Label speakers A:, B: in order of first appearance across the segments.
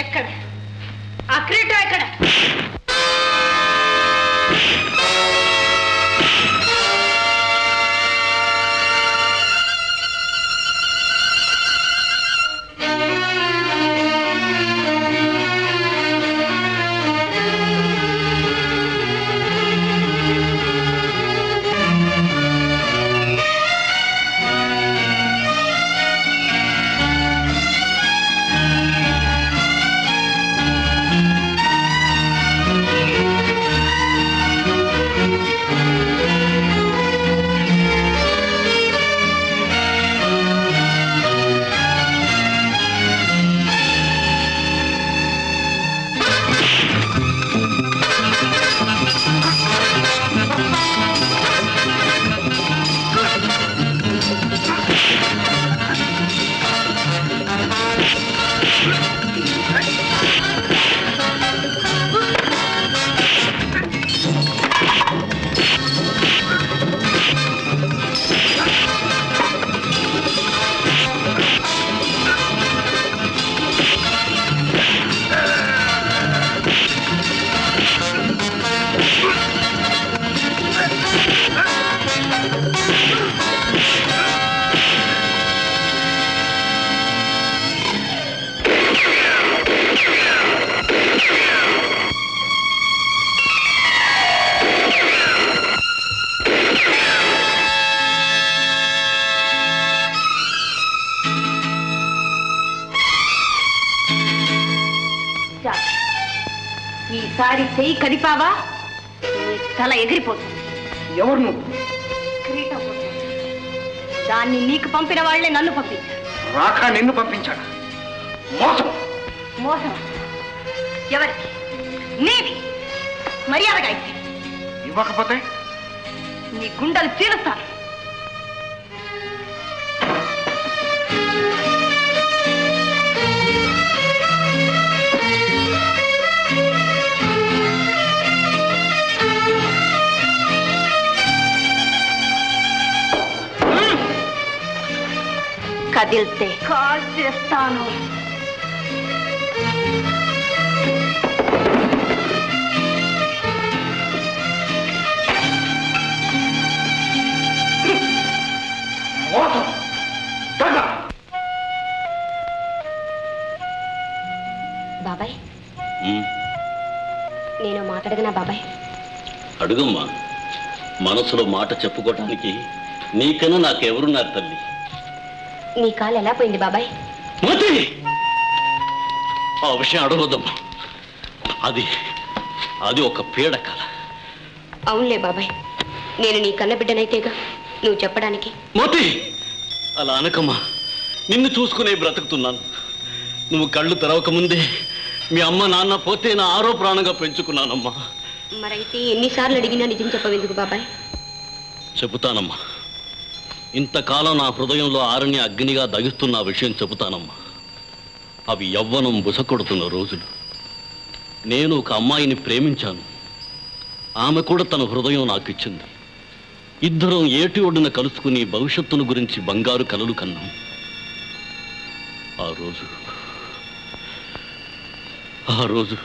A: ఎక్కడ ఆ కిరీటం ఎక్కడ? ఈసారి చెయ్యి కదిపావా తల ఎగిరిపోతుంది.
B: ఎవరు నువ్వు?
A: కిరీటం దాన్ని నీకు పంపిన వాళ్లే నన్ను పంపించారు.
B: రాక నిన్ను పంపించాడు. మోసం.
A: మోసం ఎవరికి? నీవి. మర్యాదగా ఇచ్చి
B: ఇవ్వకపోతే
A: నీ గుండెలు చీలుస్తాను. కదిలితే కాల్ చేస్తాను. బాబాయ్, నేను మాట్లాడగనా బాబాయ్?
C: అడుగమ్మా. మనసులో మాట చెప్పుకోవటానికి నీకన్నా నాకెవరున్నారు తల్లి?
A: నీ కాలు ఎలా పోయింది బాబాయ్?
C: ఆ విషయం అడగొద్దమ్మా. అది ఒక పీడకల.
A: అవునులే బాబాయ్, నేను నీ కన్న బిడ్డనైతేగా నువ్వు చెప్పడానికి.
C: మోతి, అలా అనకమ్మా. నిన్ను చూసుకునే బ్రతుకుతున్నాను. నువ్వు కళ్ళు తెరవక ముందే మీ అమ్మ నాన్న పోతే నా ఆరో ప్రాణంగా పెంచుకున్నానమ్మా.
A: మరైతే ఎన్నిసార్లు అడిగినా నిజం చెప్పవెందుకు బాబాయ్?
C: చెబుతానమ్మా. ఇంతకాలం నా హృదయంలో ఆరణ్య అగ్నిగా దగిస్తున్న విషయం చెబుతానమ్మా. అవి యవ్వనం బుసకొడుతున్న రోజులు. నేను ఒక అమ్మాయిని ప్రేమించాను. ఆమె కూడా తన హృదయం నాకు ఇచ్చింది. ఇద్దరం ఏటి ఒడ్డున కలుసుకుని భవిష్యత్తును గురించి బంగారు కలలు కన్నాం. ఆ రోజు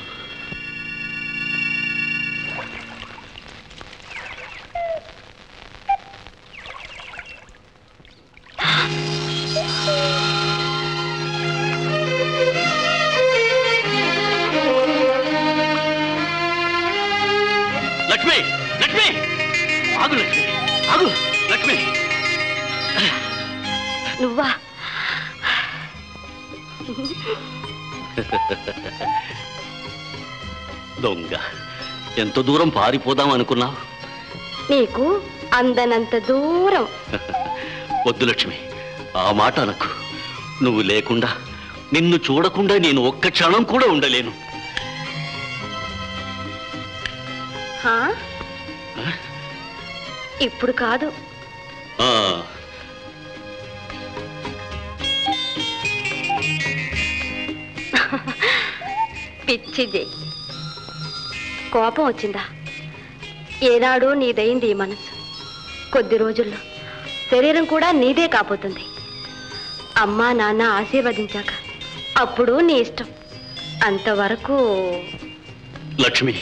C: లక్ష్మి, లక్ష్మి, ఆగు లక్ష్మి, ఆగు లక్ష్మి.
A: నువ్వా?
C: దొంగ, ఎంత దూరం పారిపోదాం అనుకున్నావు?
A: నీకు అందనంత దూరం.
C: వద్దు లక్ష్మి, ఆ మాట అనకు. నువ్వు లేకుండా, నిన్ను చూడకుండా నేను ఒక్క క్షణం కూడా ఉండలేను.
A: ఇప్పుడు కాదు. పిచ్చిది. కోపం వచ్చిందా? ఏనాడు నీదైంది ఈ మనసు. కొద్ది రోజుల్లో శరీరం కూడా నీదే కాబోతుంది. అమ్మా నాన్న ఆశీర్వదించాక అప్పుడు నీ ఇష్టం. అంతవరకు
C: లక్ష్మి,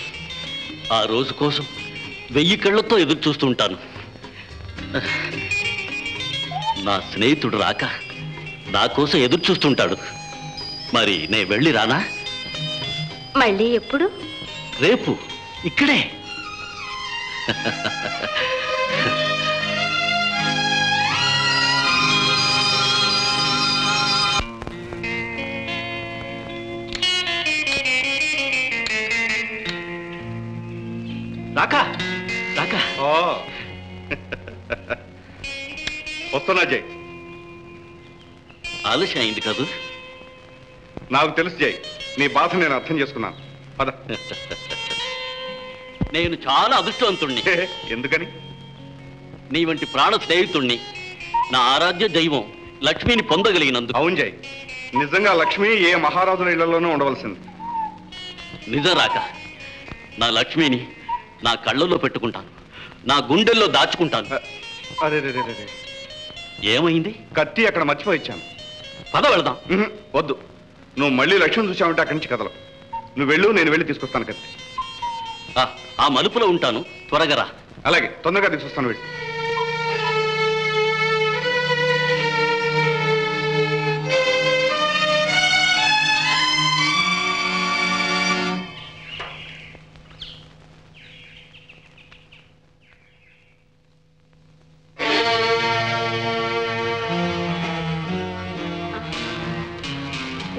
C: ఆ రోజు కోసం 1000 కళ్ళతో ఎదురు చూస్తుంటాను. నా స్నేహితుడు రాక నా కోసం ఎదురు చూస్తుంటాడు. మరి నే వెళ్ళి రానా?
A: మళ్ళీ ఎప్పుడు?
C: రేపు ఇక్కడే. రాకా రాకా.
B: వస్తున్నా జై.
C: ఆలస్యం అయింది కాదు?
B: నాకు తెలుసు జై, నీ బాధ నేను అర్థం చేసుకున్నాను. పద.
C: నేను చాలా అదృష్టవంతుణ్ణి.
B: ఎందుకని?
C: నీ వంటి ప్రాణ స్నేహితుణ్ణి, నా ఆరాధ్య దైవం లక్ష్మిని పొందగలిగినందుకు.
B: అవును జై, నిజంగా లక్ష్మి ఏ మహారాజుల ఇళ్లలోనూ ఉండవలసింది.
C: నిజం రాక, నా లక్ష్మిని నా కళ్ళల్లో పెట్టుకుంటాను, నా గుండెల్లో దాచుకుంటాను.
B: అరే
C: ఏమైంది?
B: కత్తి అక్కడ మర్చిపోయిచ్చాను.
C: పద వెళదాం.
B: వద్దు, నువ్వు మళ్ళీ లక్ష్యం చూసావంటే అక్కడి నుంచి కదలవు. నువ్వు వెళ్ళు, నేను వెళ్ళి తీసుకొస్తాను కత్తి.
C: ఆ మలుపులో ఉంటాను, త్వరగా రా.
B: అలాగే, తొందరగా తీసుకొస్తాను. వెళ్ళు.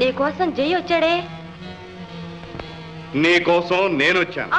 A: నీకోసం జై వచ్చాడే.
B: నీ కోసం నేను వచ్చాను.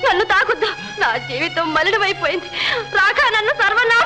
B: నన్ను తాకొద్దు, నా జీవితం మలినమైపోయింది. రాక నన్ను సర్వనా